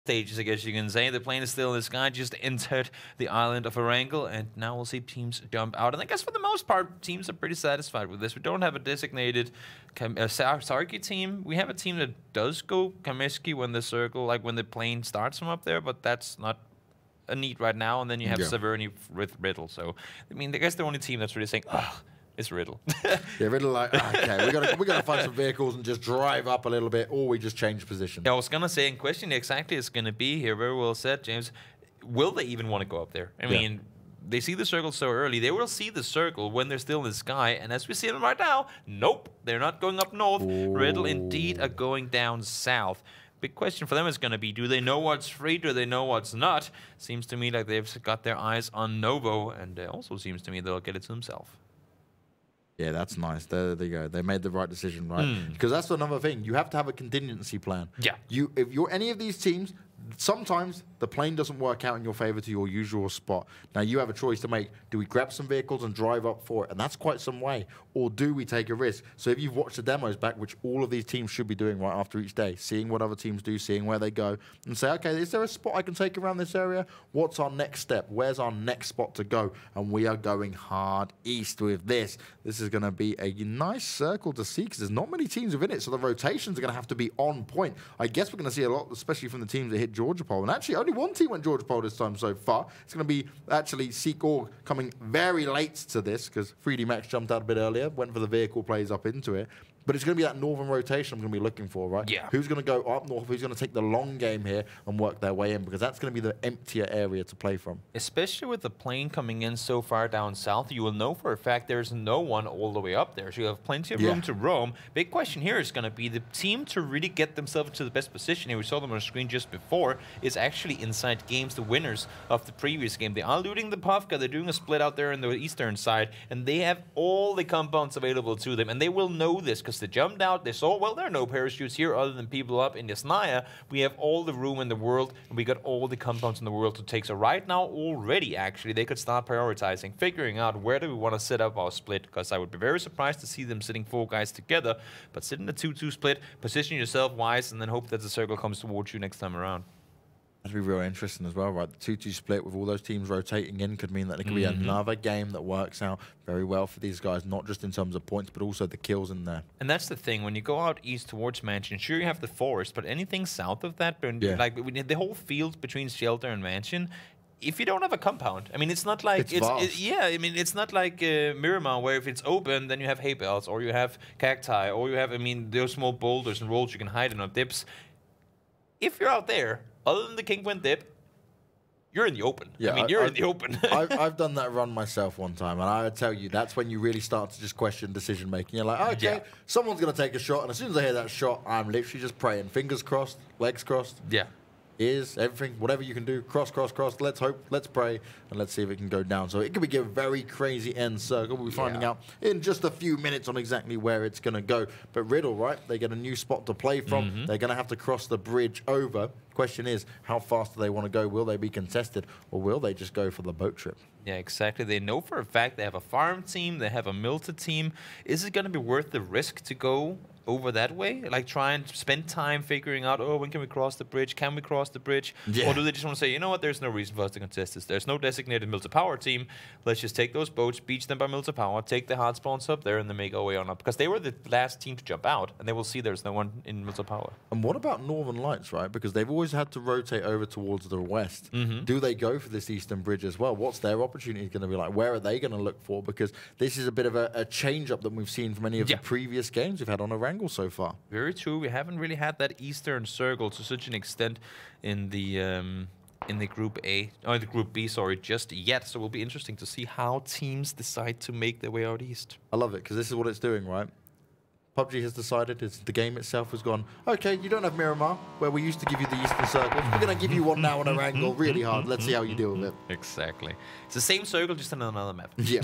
stages, I guess you can say. The plane is still in the sky, just entered the island of Erangel, and now we'll see teams jump out. And I guess for the most part, teams are pretty satisfied with this. We don't have a designated Sarki team. We have a team that does go Kamiski when the circle, like when the plane starts from up there, but that's not a need right now. And then you have Severny with Riddle. So, I mean, I guess the only team that's really saying, ugh, it's Riddle. Yeah, Riddle like, okay, we gotta find some vehicles and just drive up a little bit, or we just change position. Yeah, I was gonna say, in question exactly is gonna be here. Very well said, James. Will they even want to go up there? I mean, they see the circle so early. They will see the circle when they're still in the sky. And as we see them right now, nope, they're not going up north. Ooh. Riddle indeed are going down south. Big question for them is going to be, do they know what's free? Do they know what's not? Seems to me like they've got their eyes on Novo, and it also seems to me they'll get it to themselves. Yeah, that's nice. There you go. They made the right decision, right? Because that's another thing. You have to have a contingency plan. Yeah. If you're any of these teams, sometimes the plane doesn't work out in your favor to your usual spot. Now, you have a choice to make. Do we grab some vehicles and drive up for it? And that's quite some way. Or do we take a risk? So if you've watched the demos back, which all of these teams should be doing right after each day, seeing what other teams do, seeing where they go, and say, okay, is there a spot I can take around this area? What's our next step? Where's our next spot to go? And we are going hard east with this. This is going to be a nice circle to see because there's not many teams within it, so the rotations are going to have to be on point. I guess we're going to see a lot, especially from the teams that hit Georgia Pole. And actually, only one team went Georgia Pole this time so far. It's going to be actually Seek Org coming very late to this because 3D Max jumped out a bit earlier, went for the vehicle plays up into it. But it's going to be that northern rotation I'm going to be looking for, right? Yeah. Who's going to go up north? Who's going to take the long game here and work their way in? Because that's going to be the emptier area to play from. Especially with the plane coming in so far down south, you will know for a fact there's no one all the way up there. So you have plenty of room to roam. Big question here is going to be the team to really get themselves into the best position. Here we saw them on the screen just before. Is actually inside games, the winners of the previous game. They are looting the Pavka. They're doing a split out there on the eastern side, and they have all the compounds available to them. And they will know this because they jumped out. They saw, well, there are no parachutes here other than people up in Yasnaya. We have all the room in the world, and we got all the compounds in the world to take. So right now, already, actually, they could start prioritizing, figuring out where do we want to set up our split, because I would be very surprised to see them sitting 4 guys together, but sit in a 2-2 split, position yourself wise, and then hope that the circle comes towards you next time around. That'd be real interesting as well, right? The 2-2 split with all those teams rotating in could mean that it could be another game that works out very well for these guys, not just in terms of points, but also the kills in there. And that's the thing, when you go out east towards Mansion, sure you have the forest, but anything south of that, like the whole field between Shelter and Mansion, if you don't have a compound, I mean, it's not like I mean, it's not like Miramar where if it's open, then you have hay bales, or you have cacti, or you have, I mean, those small boulders and rolls you can hide in on dips. If you're out there, other than the Kingpin dip, you're in the open. Yeah, I mean, you're in the open. I've done that run myself one time, and I would tell you, that's when you really start to just question decision making. You're like, okay, someone's going to take a shot, and as soon as I hear that shot, I'm literally just praying. Fingers crossed, legs crossed. Yeah. Ears, everything, whatever you can do, cross, cross, cross. Let's hope, let's pray, and let's see if it can go down. So it could be a very crazy end circle. We'll be finding out in just a few minutes on exactly where it's going to go. But Riddle, right, they get a new spot to play from. They're going to have to cross the bridge over. Question is, how fast do they want to go? Will they be contested, or will they just go for the boat trip? Yeah, exactly. They know for a fact they have a farm team, they have a Milta team. Is it going to be worth the risk to go over that way? Like try and spend time figuring out, oh, when can we cross the bridge? Can we cross the bridge? Or do they just want to say, you know what, there's no reason for us to contest this. There's no designated Milta Power team. Let's just take those boats, beach them by Milta Power, take the hard spawns up there, and then make our way on up. Because they were the last team to jump out, and they will see there's no one in Milta Power. And what about Northern Lights, right? Because they've always had to rotate over towards the west. Do they go for this eastern bridge as well? What's their opportunity going to be like? Where are they going to look for? Because this is a bit of a change-up that we've seen from any of the previous games we've had on Erangel so far. Very true. We haven't really had that eastern circle to such an extent in the Group A, or the Group B, sorry, just yet. So it will be interesting to see how teams decide to make their way out east. I love it, because this is what it's doing, right? PUBG has decided, the game itself has gone, okay, you don't have Miramar, where we used to give you the eastern circle. We're going to give you one now on Erangel really hard. Let's see how you deal with it. Exactly. It's the same circle, just on another map. Yeah.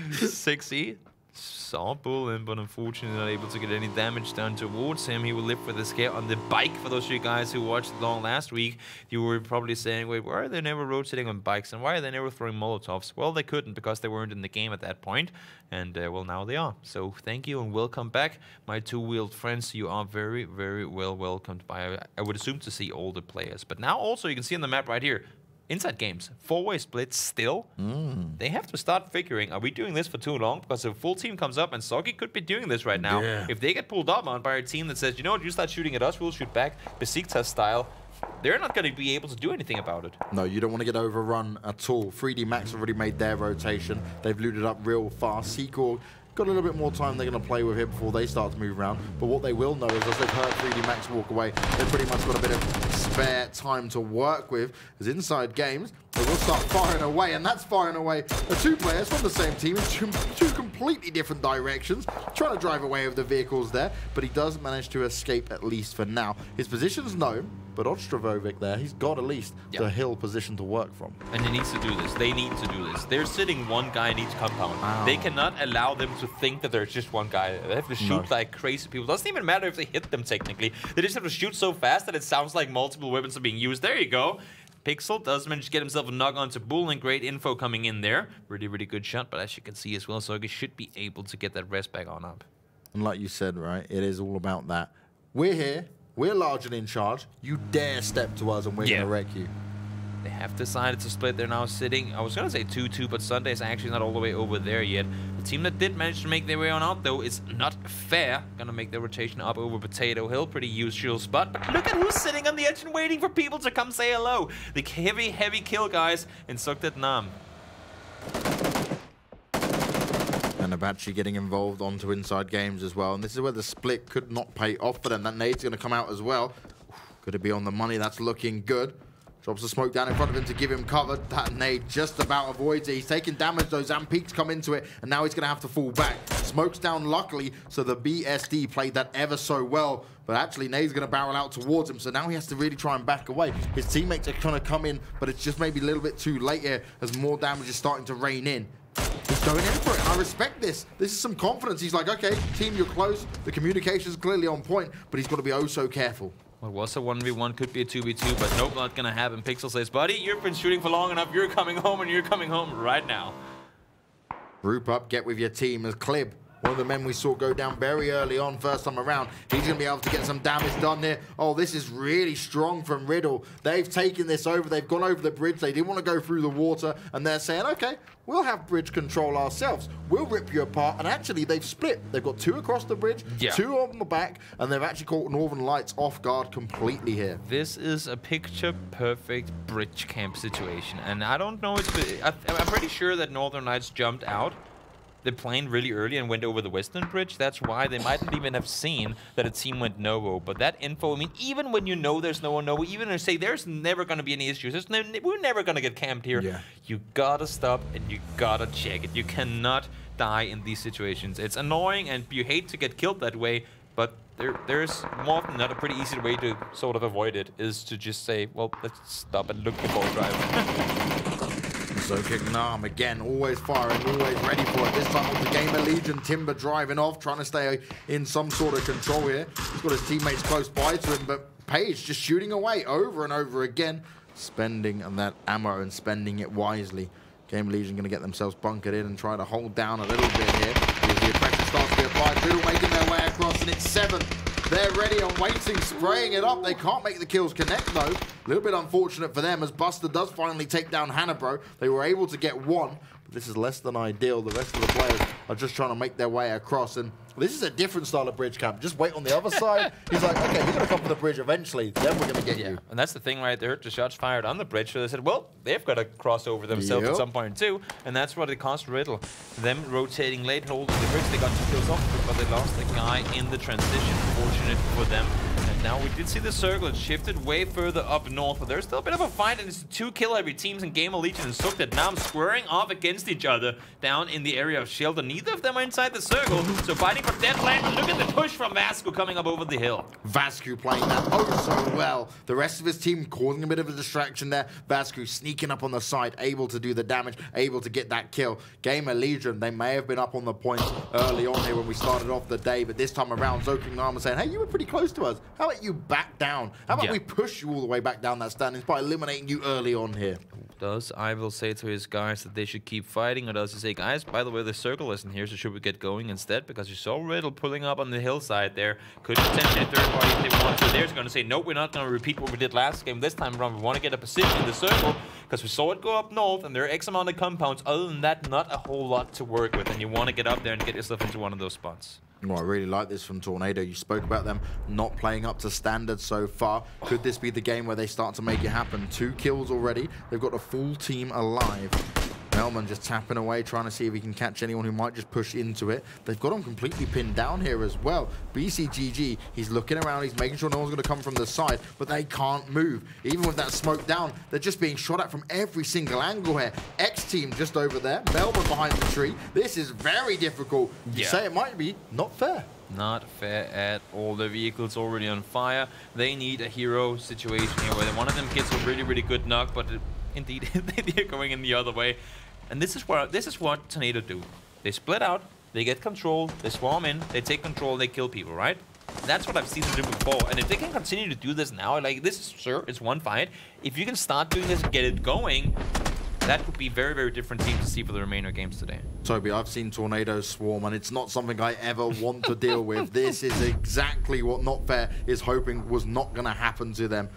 6E. Saw Bullen, but unfortunately not able to get any damage done towards him. He will live with the scare on the bike. For those of you guys who watched along last week, you were probably saying, wait, why are they never rotating on bikes and why are they never throwing Molotovs? Well, they couldn't because they weren't in the game at that point. And, well, now they are. So thank you and welcome back, my two-wheeled friends. You are very, very well welcomed by, I would assume, to see all the players. But now also you can see on the map right here, Inside games, 4-way splits still. They have to start figuring, are we doing this for too long? Because if a full team comes up, and Soggy could be doing this right now, if they get pulled up on by a team that says, you know what, you start shooting at us, we'll shoot back, Besiktas style, they're not going to be able to do anything about it. No, you don't want to get overrun at all. 3D Max already made their rotation. They've looted up real fast. Sequel got a little bit more time they're going to play with here before they start to move around. But what they will know is as they've heard 3D Max walk away, they've pretty much got a bit of spare time to work with. As inside games, they will start firing away, and that's firing away the two players from the same team in two completely different directions, trying to drive away with the vehicles there, but he does manage to escape at least for now. His position's known, but Ostravovic there, he's got at least the hill position to work from. And he needs to do this. They need to do this. They're sitting one guy in each compound. Wow. They cannot allow them to think that there's just one guy. They have to shoot like crazy people. Doesn't even matter if they hit them technically. They just have to shoot so fast that it sounds like multiple weapons are being used. There you go. Pixel does manage to get himself a knock onto Bull, and great info coming in there. Really, really good shot, but as you can see as well, Sogi should be able to get that rest back on up. And like you said, right, it is all about that. We're here. We're large and in charge. You dare step to us and we're going to wreck you. They have decided to split. They're now sitting, I was going to say 2-2, but Sunday is actually not all the way over there yet. The team that did manage to make their way on out, though, is not fair. Going to make their rotation up over Potato Hill. Pretty usual spot. But look at who's sitting on the edge and waiting for people to come say hello. The heavy, heavy kill guys in Suktet Nam. And Abachi getting involved onto inside games as well. And this is where the split could not pay off for them. That nade's going to come out as well. Could it be on the money? That's looking good. Drops the smoke down in front of him to give him cover. That nade just about avoids it. He's taking damage though. Zampeaks come into it, and now he's going to have to fall back. Smoke's down luckily, so the BSD played that ever so well. But actually, nade's going to barrel out towards him, so now he has to really try and back away. His teammates are trying to come in, but it's just maybe a little bit too late here as more damage is starting to rain in. He's going in for it, and I respect this. This is some confidence. He's like, okay, team, you're close. The communication's clearly on point, but he's got to be oh so careful. Well, it was a 1v1, could be a 2v2, but nope, not gonna happen. Pixel says, buddy, you've been shooting for long enough. You're coming home, and you're coming home right now. Group up, get with your team as Clib, one of the men we saw go down very early on first time around. He's going to be able to get some damage done here. Oh, this is really strong from Riddle. They've taken this over. They've gone over the bridge. They didn't want to go through the water. And they're saying, okay, we'll have bridge control ourselves. We'll rip you apart. And actually, they've split. They've got two across the bridge, two on the back, and they've actually caught Northern Lights off guard completely here. This is a picture-perfect bridge camp situation. And I don't know if I'm pretty sure that Northern Lights jumped out the plane really early and went over the western bridge. That's why they mightn't even have seen that a team went Novo. But that info, I mean, even when you know there's no one Novo, even if you say there's never going to be any issues, we're never going to get camped here, you gotta stop and you gotta check it. You cannot die in these situations. It's annoying and you hate to get killed that way, but there's more often not a pretty easy way to sort of avoid it, is to just say, well, let's stop and look before driving. So Nam again, always firing, always ready for it. This time with the Gamer Legion, Timber driving off, trying to stay in some sort of control here. He's got his teammates close by to him, but Page just shooting away over and over again, spending that ammo and spending it wisely. Gamer Legion going to get themselves bunkered in and try to hold down a little bit here. The pressure starts to be applied. Riddle making their way across, and it's 7. They're ready and waiting, spraying it up. They can't make the kills connect, though. A little bit unfortunate for them, as Buster does finally take down Hannibro. They were able to get 1, but this is less than ideal. The rest of the players are just trying to make their way across, and this is a different style of bridge camp. Just wait on the other side. He's like, okay, you're going to come for the bridge eventually, then we're going to get you. And that's the thing, right? They heard the shots fired on the bridge, so they said, well, they've got to cross over themselves at some point, too. And that's what it cost Riddle. Them rotating late, holding the bridge. They got 2 kills off, but they lost the guy in the transition. Fortunate for them. And Now, we did see the circle. It shifted way further up north, but there's still a bit of a fight, and it's 2 kill-heavy teams in Gamer Legion and Sook that now squaring off against each other down in the area of Shelter. Neither of them are inside the circle, so fighting for Deadland. Look at the push from Vasco coming up over the hill. Vasco playing that oh so well. The rest of his team causing a bit of a distraction there. Vasco sneaking up on the side, able to do the damage, able to get that kill. Gamer Legion, they may have been up on the point early on here when we started off the day, but this time around, Zoking Arm was saying, hey, you were pretty close to us. How about you back down? How about we push you all the way back down that standings by eliminating you early on here? Does I will say to his guys that they should keep fighting, or does he say, guys, by the way, the circle isn't here, so should we get going instead? Because you saw Riddle pulling up on the hillside there. Could potentially a third party if they want to. There's going to say, nope, we're not going to repeat what we did last game. This time around, we want to get a position in the circle, because we saw it go up north, and there are X amount of compounds. Other than that, not a whole lot to work with, and you want to get up there and get yourself into one of those spots. Well, I really like this from Tornado. You spoke about them not playing up to standard so far. Could this be the game where they start to make it happen? 2 kills already. They've got a full team alive. Melman just tapping away, trying to see if he can catch anyone who might just push into it. They've got him completely pinned down here as well. BCGG, he's looking around, he's making sure no one's going to come from the side, but they can't move. Even with that smoke down, they're just being shot at from every single angle here. X-Team just over there, Melbourne behind the tree. This is very difficult. You say it might be not fair. Not fair at all. The vehicle's already on fire. They need a hero situation here where one of them gets a really, really good knock, but indeed, they're going in the other way. And this is what Tornado do. They split out, they get control, they swarm in, they take control, they kill people, right? That's what I've seen them do before. And if they can continue to do this now, like this is sure, it's one fight. If you can start doing this and get it going, that would be very, very different team to see for the remainder games today. Toby, I've seen Tornadoes swarm, and it's not something I ever want to deal with. This is exactly what Not Fair is hoping was not going to happen to them.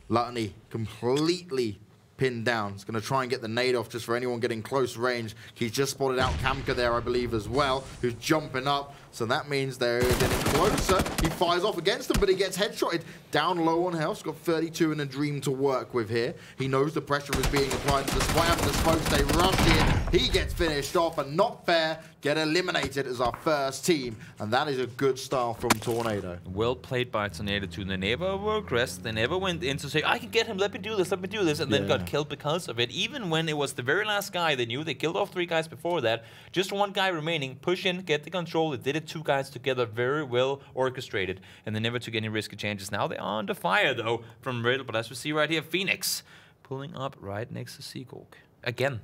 Lutney completely pinned down. He's going to try and get the nade off just for anyone getting close range. He's just spotted out Kamka there, I believe, as well, who's jumping up. So that means they're getting closer. He fires off against them, but he gets headshotted. Down low on health. He's got 32 and a dream to work with here. He knows the pressure is being applied to the spy after the smokes. They rush in. He gets finished off, and Not Fair get eliminated as our first team. And that is a good start from Tornado. Well played by Tornado too. They never were aggressive. They never went in to say, I can get him, let me do this, and then got killed because of it. Even when it was the very last guy they knew, they killed off 3 guys before that. Just 1 guy remaining. Push in, get the control. They did it 2 guys together, very well orchestrated, and they never took any risky changes. Now they are under fire, though, from Riddle, but as we see right here, Phoenix pulling up right next to Seacork. Again.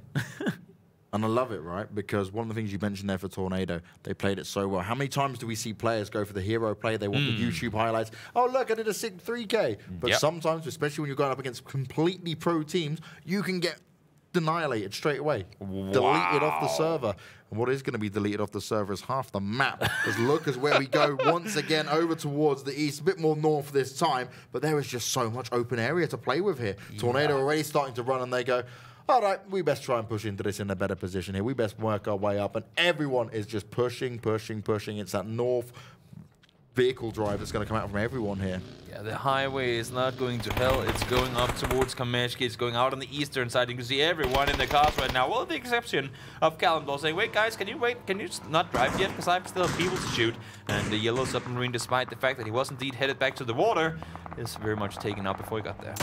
And I love it, right? Because one of the things you mentioned there for Tornado, they played it so well. How many times do we see players go for the hero play? They want the YouTube highlights. Oh, look, I did a sick 3K. But sometimes, especially when you're going up against completely pro teams, you can get annihilated straight away. Deleted off the server. And what is going to be deleted off the server is half the map. Because look as where we go once again over towards the east, a bit more north this time, but there is just so much open area to play with here. Tornado already starting to run, and they go, all right, we best try and push into this in a better position here. We best work our way up, and everyone is just pushing, pushing, pushing. It's that north vehicle drive that's going to come out from everyone here. Yeah, the highway is not going to hell. It's going up towards Kameshki. It's going out on the eastern side. You can see everyone in the cars right now. Well, with the exception of Callum saying, wait, guys, can you wait? Can you not drive yet? Because I still have people to shoot. And the yellow submarine, despite the fact that he was indeed headed back to the water, is very much taken out before he got there.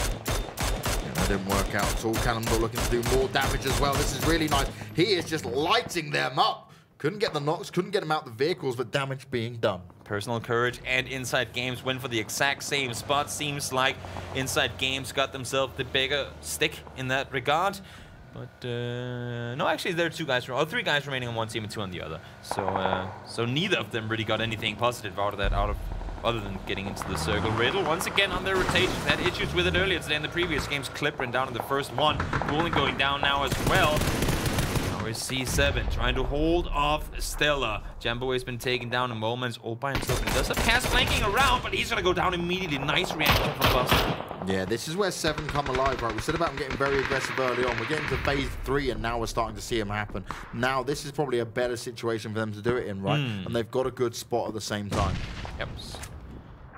That didn't work out at all. Cannonball looking to do more damage as well. This is really nice. He is just lighting them up. Couldn't get the knocks, couldn't get them out the vehicles, but damage being done. Personal Courage and Inside Games went for the exact same spot. Seems like Inside Games got themselves the bigger stick in that regard. But no, actually there are 2 guys, or 3 guys remaining on one team and 2 on the other. So neither of them really got anything positive out of that, other than getting into the circle. Riddle, once again, on their rotation. Had issues with it earlier today in the previous games. Clip ran down in the first one. Rolling going down now as well. Now is C7 trying to hold off Stella. Jambo has been taken down in moments all by himself. And he does have Cass flanking around, but he's going to go down immediately. Nice reaction from Buster. Yeah, this is where 7 come alive, right? We said about him getting very aggressive early on. We're getting to phase 3, and now we're starting to see him happen. Now, this is probably a better situation for them to do it in, right? And they've got a good spot at the same time. Yep.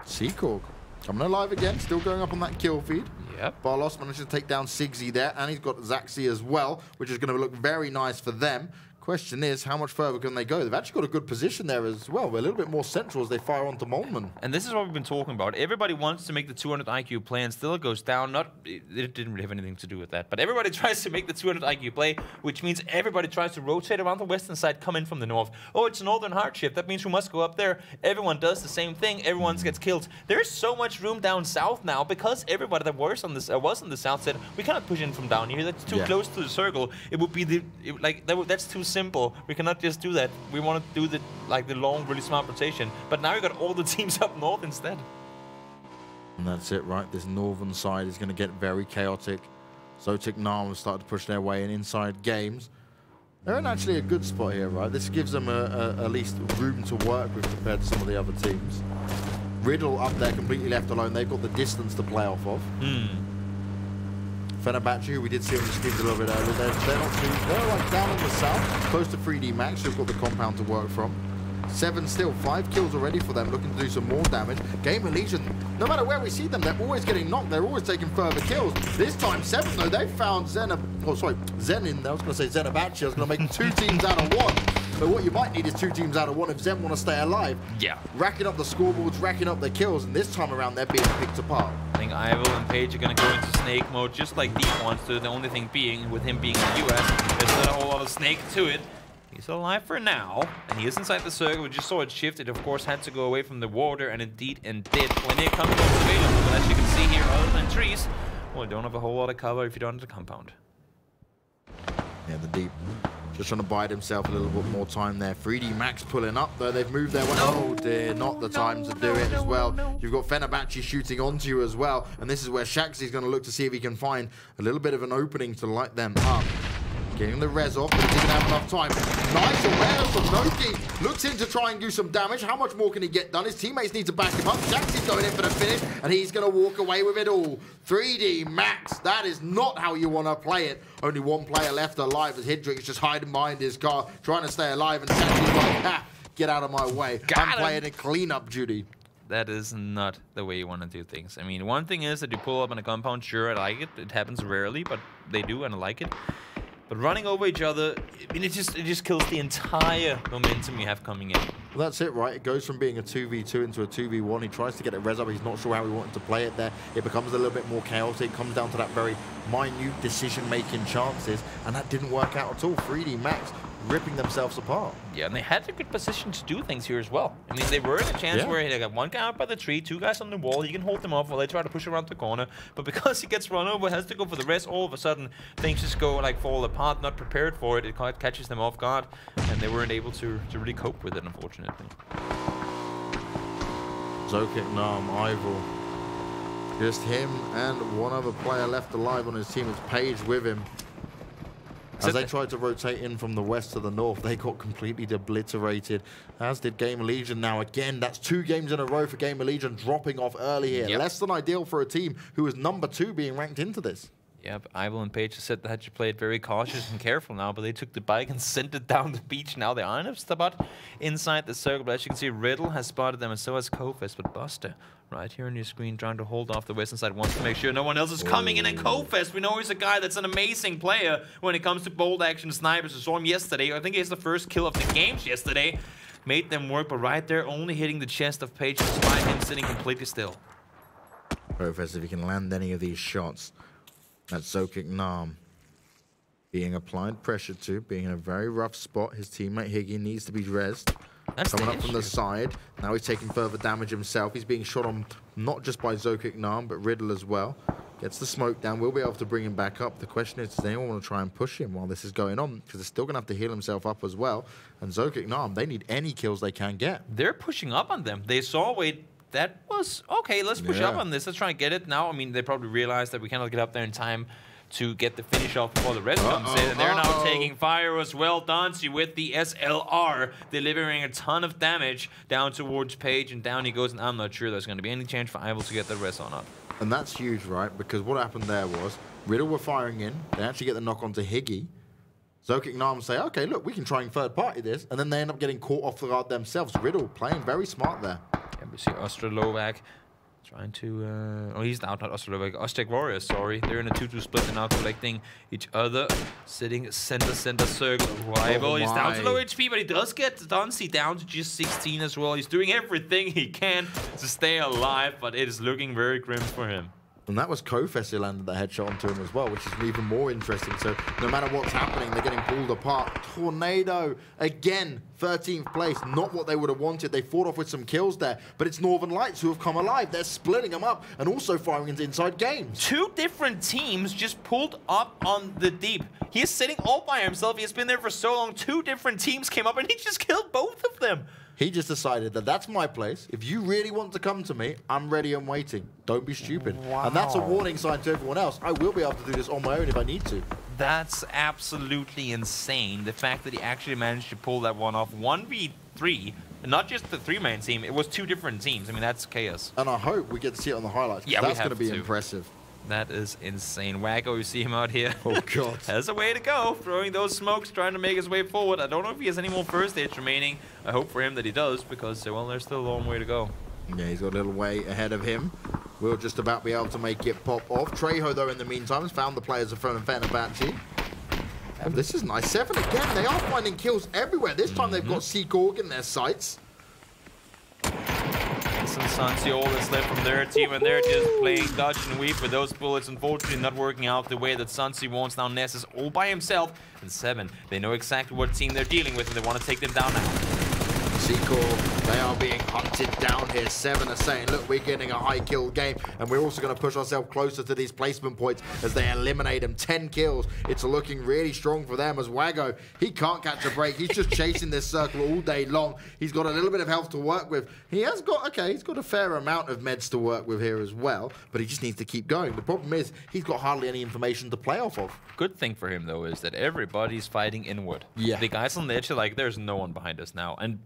Seacork coming alive again, still going up on that kill feed. Yep. Barlos managed to take down Sigsy there, and he's got Zaxi as well, which is going to look very nice for them. Question is, how much further can they go? They've actually got a good position there as well. We're a little bit more central as they fire onto Molman. And this is what we've been talking about. Everybody wants to make the 200 IQ play, and still it goes down. It didn't really have anything to do with that. But everybody tries to make the 200 IQ play, which means everybody tries to rotate around the western side, come in from the north. Oh, it's a northern hardship. That means we must go up there. Everyone does the same thing. Everyone gets killed. There's so much room down south now because everybody that was on the south said, we cannot push in from down here. That's too close to the circle. It would be that's too simple. We cannot just do that. We want to do the long, really smart rotation. But now you got all the teams up north instead. And that's it, right? This northern side is going to get very chaotic. Zotic Nam have started to push their way in inside games. They're in actually a good spot here, right? This gives them at least room to work with compared to some of the other teams. Riddle up there completely left alone. They've got the distance to play off of. Fenerbahce, who we did see on the screens a little bit earlier, they're not too... They're like down in the south, close to 3D Max, who've got the compound to work from. 7 still, 5 kills already for them, looking to do some more damage. Gamer Legion, no matter where we see them, they're always getting knocked. They're always taking further kills. This time, 7 though, they found Zen in there. I was going to say Zenabachi. I was going to make 2 teams out of 1. But what you might need is 2 teams out of 1 if Zen want to stay alive. Yeah. Racking up the scoreboards, racking up their kills, and this time around they're being picked apart. I think Ivo and Page are going to go into snake mode just like Deep wants to. The only thing being, with him being in the US, there's not a whole lot of snake to it. He's alive for now, and he is inside the circle. We just saw it shift. It, of course, had to go away from the water, and indeed, and did. Plenty of compounds available, but as you can see here, other than trees, well, you don't have a whole lot of cover if you don't have the compound. Yeah, the Deep just trying to bide himself a little bit more time there. 3D Max pulling up, though. They've moved their way. Oh, dear, not the time to do it as well. You've got Fenerbahce shooting onto you as well, and this is where Shaxi's going to look to see if he can find a little bit of an opening to light them up. Getting the res off, but he didn't have enough time. Nice awareness from Noki. Looks in to try and do some damage. How much more can he get done? His teammates need to back him up. Shaxi's going in for the finish, and he's going to walk away with it all. 3D Max, that is not how you want to play it. Only 1 player left alive as Hidrick's just hiding behind his car, trying to stay alive, and Shaxi's like, ha, get out of my way. I'm playing a cleanup duty. That is not the way you want to do things. I mean, one thing is that you pull up on a compound, sure, I like it. It happens rarely, but they do, and I like it. But running over each other, I mean, it just kills the entire momentum you have coming in. Well, that's it, right? It goes from being a 2v2 into a 2v1. He tries to get it res up. He's not sure how he wanted to play it there. It becomes a little bit more chaotic. It comes down to that very minute decision-making chances, and that didn't work out at all. 3D Max ripping themselves apart. Yeah, and they had a good position to do things here as well. I mean, they were in a chance where they got 1 guy out by the tree, 2 guys on the wall. He can hold them off while they try to push around the corner. But because he gets run over, has to go for the rest, all of a sudden, things just go, like, fall apart, not prepared for it. It catches them off guard, and they weren't able to really cope with it, unfortunately. Zokic, Nam, Ivor. Just him and 1 other player left alive on his team. It's Page with him. As they tried to rotate in from the west to the north, they got completely obliterated, as did Gamer Legion. Now, again, that's 2 games in a row for Gamer Legion, dropping off early here. Yep. Less than ideal for a team who is number 2 being ranked into this. Yep, Ivo and Page said that you play it very cautious and careful now, but they took the bike and sent it down the beach. Now they are in a spot inside the circle, but as you can see, Riddle has spotted them, and so has Kofest. But Buster, right here on your screen, trying to hold off the western side, wants to make sure no one else is coming in. And Kofest, we know he's a guy that's an amazing player when it comes to bold action snipers. We saw him yesterday. I think he has the first kill of the games yesterday. Made them work, but right there, only hitting the chest of Page, despite him sitting completely still. Kofest, if he can land any of these shots. That's Zokic Nam being applied pressure to, being in a very rough spot. His teammate Higgy needs to be rezzed. Coming up from the side. Now he's taking further damage himself. He's being shot on not just by Zokic Nam, but Riddle as well. Gets the smoke down. We'll be able to bring him back up. The question is, does anyone want to try and push him while this is going on? Because they're still going to have to heal himself up as well. And Zokic Nam, they need any kills they can get. They're pushing up on them. They saw, wait, that was okay. Let's push up on this. Let's try and get it now. I mean, they probably realized that we cannot get up there in time to get the finish off before the rest comes in. And they're now taking fire as well. Dancy with the SLR, delivering a ton of damage down towards Page, and down he goes. And I'm not sure there's going to be any chance for Ivo to get the rest on up. And that's huge, right? Because what happened there was Riddle were firing in. They actually get the knock onto Higgy. Zokic Nam say, okay, look, we can try and third party this. And then they end up getting caught off the guard themselves. Riddle playing very smart there. Yeah, we see Ostrolovak Trying to... oh, he's out, not Aztec Warriors, sorry. They're in a 2-2 split and now collecting each other. Sitting center circle. Rival. He's down to low HP, but he does get Duncy down to just 16 as well. He's doing everything he can to stay alive, but it is looking very grim for him. And that was Kofes who landed the headshot onto him as well, which is even more interesting. So no matter what's happening, they're getting pulled apart. Tornado, again, 13th place. Not what they would have wanted. They fought off with some kills there, but it's Northern Lights who have come alive. They're splitting them up and also firing into inside games. 2 different teams just pulled up on the deep. He is sitting all by himself. He has been there for so long. 2 different teams came up and he just killed both of them. He just decided that that's my place. If you really want to come to me, I'm ready and waiting. Don't be stupid. Wow. And that's a warning sign to everyone else. I will be able to do this on my own if I need to. That's absolutely insane. The fact that he actually managed to pull that one off. 1v3, and not just the 3-man team. It was 2 different teams. I mean, that's chaos. And I hope we get to see it on the highlights. Yeah, that's going to be impressive. That is insane. Wacko, you see him out here. Oh, God. Has a way to go. Throwing those smokes, trying to make his way forward. I don't know if he has any more first stage remaining. I hope for him that he does, because, well, there's still a long way to go. Yeah, he's got a little way ahead of him. We'll just about be able to make it pop off. Trejo, though, in the meantime, has found the players of Fenerbahce. Oh, this is nice. 7 again. They are finding kills everywhere. This time they've got Seacorg in their sights. And Sansi all that's left from their team, and they're just playing dodge and weave with those bullets. Unfortunately, not working out the way that Sansi wants. Now Ness is all by himself. And 7, they know exactly what team they're dealing with, and they want to take them down now. Seacorg, they are being hunted down here. 7 are saying, look, we're getting a high kill game, and we're also going to push ourselves closer to these placement points as they eliminate them. 10 kills. It's looking really strong for them as Wago, he can't catch a break. He's just chasing this circle all day long. He's got a little bit of health to work with. He has got, okay, he's got a fair amount of meds to work with here as well, but he just needs to keep going. The problem is, he's got hardly any information to play off of. Good thing for him, though, is that everybody's fighting inward. Yeah. The guys on the edge are like, there's no one behind us now. And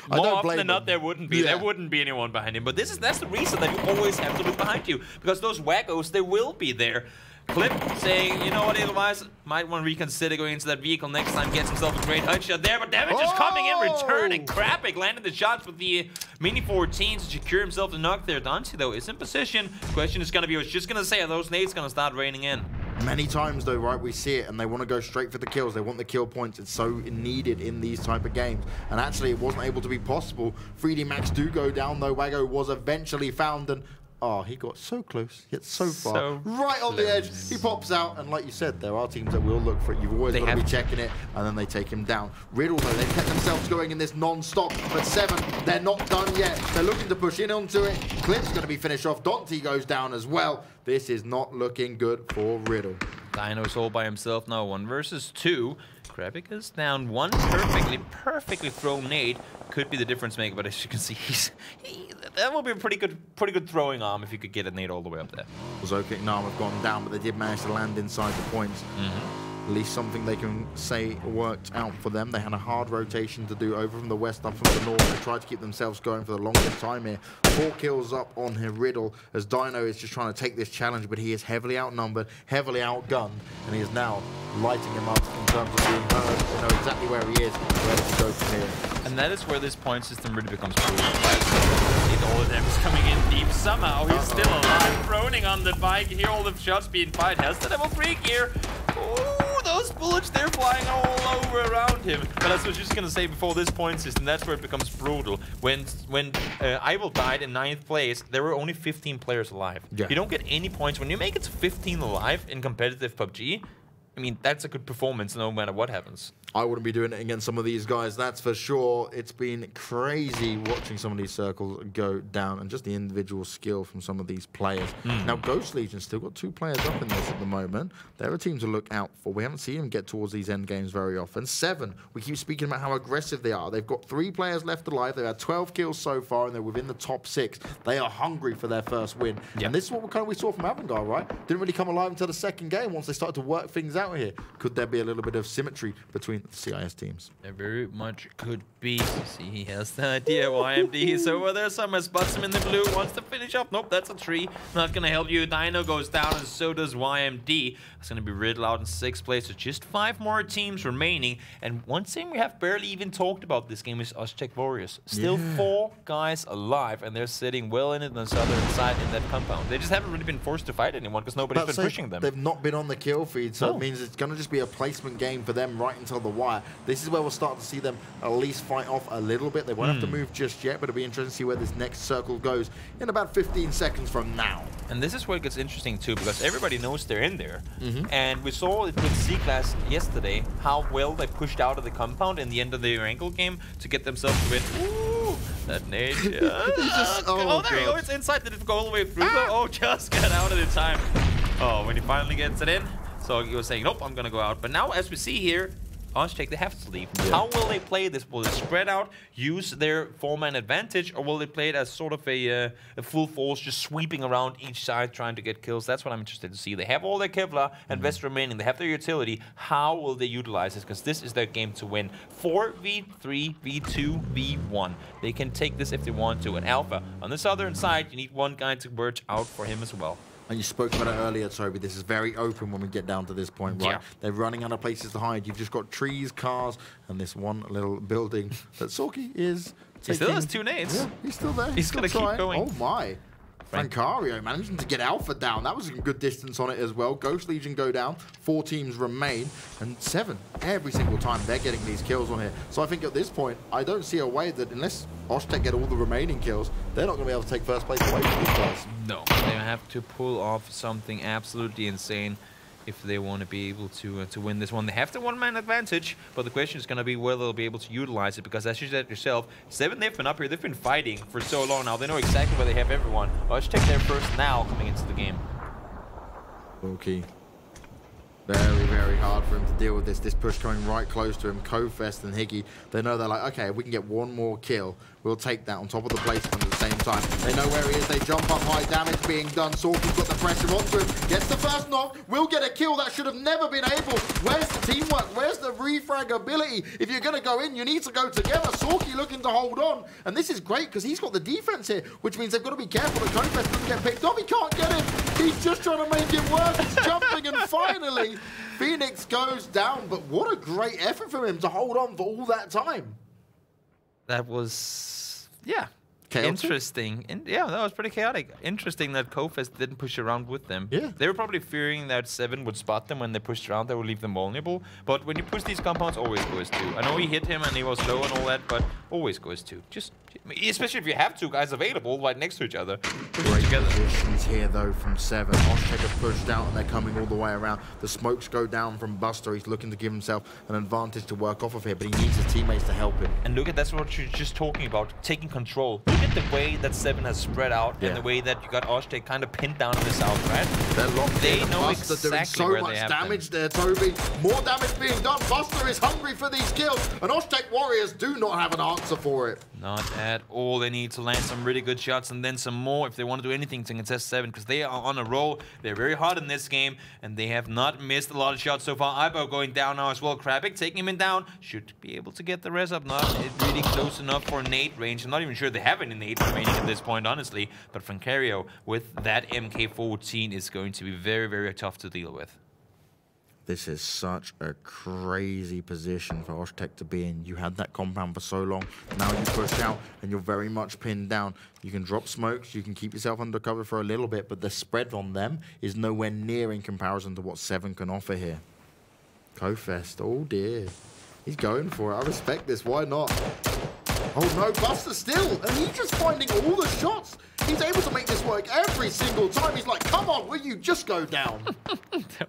more often than not, there wouldn't be. Yeah. There wouldn't be anyone behind him. But that's the reason that you always have to look behind you. Because those wackos, they will be there. Clip saying, you know what, Edelweiss, might want to reconsider going into that vehicle next time, gets himself a great headshot there, but damage is coming in return, and Krapik landed the shots with the Mini 14 to secure himself the knock there. Dancy, though, is in position. Question is going to be, I was just going to say, are those nades going to start raining in? Many times, though, right, we see it, and they want to go straight for the kills. They want the kill points. It's so needed in these type of games. And actually, it wasn't able to be possible. 3D Max do go down, though. Wago was eventually found, and oh, he got so close, yet so far. Right on the edge, he pops out, and like you said, there are teams that will look for it. You've always got to be checking it, and then they take him down. Riddle, though, they've kept themselves going in this non-stop, but 7, they're not done yet. They're looking to push in onto it. Clip's going to be finished off. Dante goes down as well. This is not looking good for Riddle. Dino's all by himself now, 1 versus 2. Krapik is down. 1 perfectly thrown nade could be the difference maker, but as you can see, that would be a pretty good throwing arm if you could get a nade all the way up there. Zokic and Nam have gone down, but they did manage to land inside the points. At least something they can say worked out for them. They had a hard rotation to do over from the west up from the north. They tried to keep themselves going for the longest time here. 4 kills up on Riddle as Dino is just trying to take this challenge, but he is heavily outnumbered, heavily outgunned, and he is now lighting him up in terms of being heard. They know exactly where he is, where to go from here. And that is where this point system really becomes brutal. All of them is coming in deep. Somehow he's still alive, throning on the bike. You hear all the shots being fired. Has the level 3 gear. Ooh, those bullets, they're flying all over around him. But as I was just going to say before this point system, that's where it becomes brutal. When Eivel died in 9th place, there were only 15 players alive. Yeah. You don't get any points. When you make it to 15 alive in competitive PUBG, I mean, that's a good performance no matter what happens. I wouldn't be doing it against some of these guys, that's for sure. It's been crazy watching some of these circles go down and just the individual skill from some of these players. Now, Ghost Legion still got 2 players up in this at the moment. They're a team to look out for. We haven't seen them get towards these end games very often. 7, we keep speaking about how aggressive they are. They've got 3 players left alive. They've had 12 kills so far, and they're within the top 6. They are hungry for their first win. Yep. And this is what we saw from Avangard, right? Didn't really come alive until the second game once they started to work things out here. Could there be a little bit of symmetry between think, the CIS teams. There very much could be. See, he has the idea. YMD is over there. Summer spots him in the blue. Wants to finish up. Nope, that's a tree. Not going to help you. Dino goes down, and so does YMD. It's going to be Riddle out in 6th place. So just 5 more teams remaining. And one thing we have barely even talked about this game is Aztec Warriors. Still 4 guys alive, and they're sitting well in it on the southern side in that compound. They just haven't really been forced to fight anyone because nobody's been pushing them. They've not been on the kill feed, so it means it's going to just be a placement game for them right until the wire. This is where we'll start to see them at least fight off a little bit. They won't have to move just yet, but it'll be interesting to see where this next circle goes in about 15 seconds from now. And this is where it gets interesting too, because everybody knows they're in there. And we saw it with C-Class yesterday, how well they pushed out of the compound in the end of the Erangel game to get themselves to win. Ooh, that nade. Oh, there you go. It's inside. Did it go all the way through? Oh, just got out of the time. Oh, when he finally gets it in. So he was saying, nope, I'm going to go out. But now, as we see here, Aztec, they have to leave. How will they play this? Will they spread out, use their 4-man advantage, or will they play it as sort of a full force, just sweeping around each side, trying to get kills? That's what I'm interested to see. They have all their Kevlar and Vest remaining. They have their utility. How will they utilize this? Because this is their game to win. 4v3, v2, v1. They can take this if they want to. And Alpha, on the southern side, you need one guy to merge out for him as well. And you spoke about it earlier, Toby. This is very open when we get down to this point, right? They're running out of places to hide. You've just got trees, cars, and this one little building that Sorky is He still has 2 nades. Yeah, he's still there. He's going to keep going. Oh, my. Francario managing to get Alpha down. That was a good distance on it as well. Ghost Legion go down. 4 teams remain. And 7 every single time they're getting these kills on here. So I think at this point, I don't see a way that unless Aztec get all the remaining kills, they're not going to be able to take first place away from these guys. No, they have to pull off something absolutely insane if they want to be able to win this one. They have the 1-man advantage, but the question is going to be whether they'll be able to utilize it, because as you said yourself, 7, they've been up here, they've been fighting for so long now. They know exactly where they have everyone. Let's take their first now coming into the game. Okay. Very, very hard for him to deal with this. This push coming right close to him. Kofest and Higgy, they know they're like, okay, if we can get one more kill, we'll take that on top of the placement at the same time. They know where he is. They jump up, high damage being done. Sorky's got the pressure onto him. Gets the first knock. Will get a kill. That should have never been able. Where's the teamwork? Where's the refrag ability? If you're going to go in, you need to go together. Sorky looking to hold on. And this is great because he's got the defense here, which means they've got to be careful that Kofest doesn't get picked up. He can't get him. He's just trying to make it work. He's jumping, and finally, Phoenix goes down. But what a great effort from him to hold on for all that time. That was, yeah, chaotic? Interesting. Yeah, that was pretty chaotic. Interesting that Kofest didn't push around with them. Yeah. They were probably fearing that 7 would spot them when they pushed around. They would leave them vulnerable. But when you push these compounds, always go as 2. I know he hit him and he was low and all that, but always go as 2. Just, especially if you have 2 guys available right next to each other. Great positions here, though, from 7. Aztec have pushed out and they're coming all the way around. The smokes go down from Buster. He's looking to give himself an advantage to work off of here, but he needs his teammates to help him. And look at, that's what you're just talking about, taking control. Look at the way that 7 has spread out and the way that you got Aztec kind of pinned down in the south, right? They're locked they in. know Buster exactly doing so where much damage there, Toby. More damage being done. Buster is hungry for these kills, and Aztec Warriors do not have an answer for it. Not at all. They need to land some really good shots and then some more if they want to do anything to contest 7, because they are on a roll. They're very hot in this game, and they have not missed a lot of shots so far. Ibo going down now as well. Krabik taking him down. Should be able to get the res up. Not really close enough for nade range. I'm not even sure they have any nades remaining at this point, honestly. But Francario with that MK14 is going to be very, very tough to deal with. This is such a crazy position for Aztec to be in. You had that compound for so long. Now you push out and you're very much pinned down. You can drop smokes, you can keep yourself under cover for a little bit, but the spread on them is nowhere near in comparison to what 7 can offer here. Kofest, oh dear. He's going for it. I respect this. Why not? Oh no, Buster still, and he's just finding all the shots. He's able to make this work every single time. He's like, come on, will you just go down?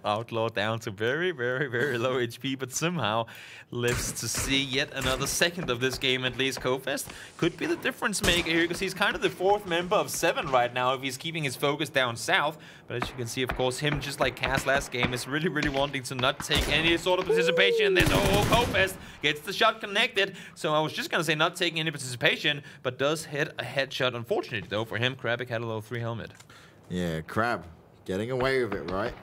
Outlaw down to very, very, very low HP, but somehow lives to see yet another second of this game at least. Kofest could be the difference maker here, because he's kind of the 4th member of 7 right now if he's keeping his focus down south. But as you can see, of course, him, just like Cass last game, is really, really wanting to not take any sort of participation. There's Kofest gets the shot connected. So I was just going to say not taking any participation, but does hit a headshot. Unfortunately, though, for him, Krabik had a level 3 helmet. Yeah, Crab getting away with it, right?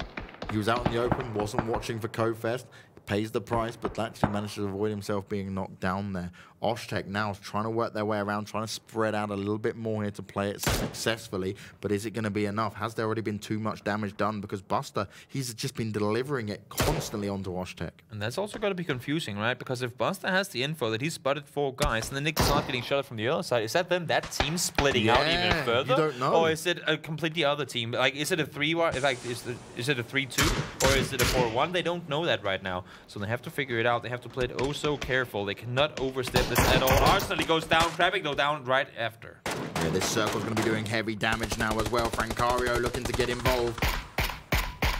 He was out in the open, wasn't watching for Kofest. pays the price, but actually managed to avoid himself being knocked down there. Oshtek now is trying to work their way around, trying to spread out a little bit more here to play it successfully, but is it going to be enough? Has there already been too much damage done? Because Buster, he's just been delivering it constantly onto Oshtek. And that's also going to be confusing, right? Because if Buster has the info that he spotted 4 guys and then Nick's not getting shot from the other side, is that then that team splitting out even further? You don't know. Or is it a completely other team? Like, is it a 3-1? Like, is it a 3-2? Or is it a 4-1? They don't know that right now. So they have to figure it out. They have to play it oh so careful. They cannot overstep this at all. Arsenal goes down. Trapping though down right after. Yeah, this circle's going to be doing heavy damage now as well. Francario looking to get involved.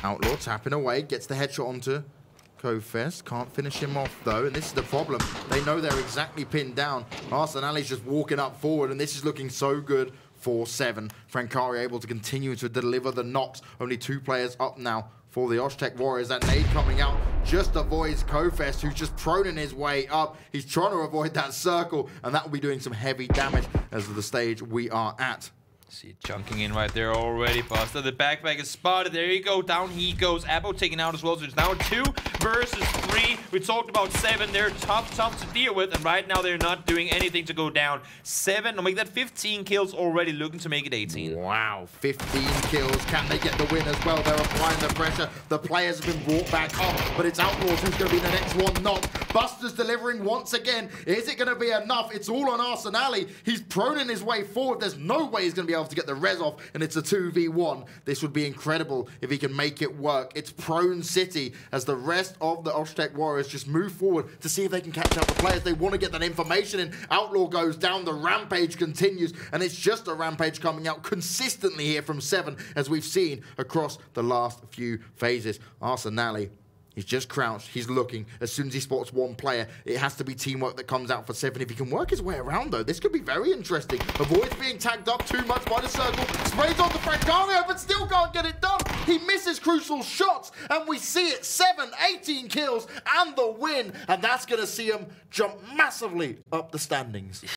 Outlaw tapping away. Gets the headshot onto Kofest. Can't finish him off though. And this is the problem. They know they're exactly pinned down. Arsenal's just walking up forward. And this is looking so good for 7. Francario able to continue to deliver the knocks. Only 2 players up now for the Oshtek Warriors. That nade coming out just avoids Kofest, who's just proning his way up. He's trying to avoid that circle, and that will be doing some heavy damage as of the stage we are at. See it chunking in right there already. Buster, the backpack is spotted. There you go. Down he goes. Abo taken out as well. So it's now 2 versus 3. We talked about 7. They're tough to deal with. And right now they're not doing anything to go down. 7. I'll make that 15 kills already. Looking to make it 18. Wow. 15 kills. Can they get the win as well? They're applying the pressure. The players have been brought back up. But it's Outlaws who's going to be the next one knocked. Buster's delivering once again. Is it going to be enough? It's all on Arsenali. He's proning his way forward. There's no way he's going to be able to get the res off, and it's a 2v1. This would be incredible if he can make it work. It's prone city as the rest of the Oshtek Warriors just move forward to see if they can catch up the players. They want to get that information in. Outlaw goes down, the rampage continues, and it's just a rampage coming out consistently here from 7, as we've seen across the last few phases. Arsenali, he's just crouched. He's looking. As soon as he spots 1 player, it has to be teamwork that comes out for 7. If he can work his way around, though, this could be very interesting. Avoids being tagged up too much by the circle. Sprays on the Francario, but still can't get it done. He misses crucial shots, and we see it. 7, 18 kills, and the win. And that's going to see him jump massively up the standings.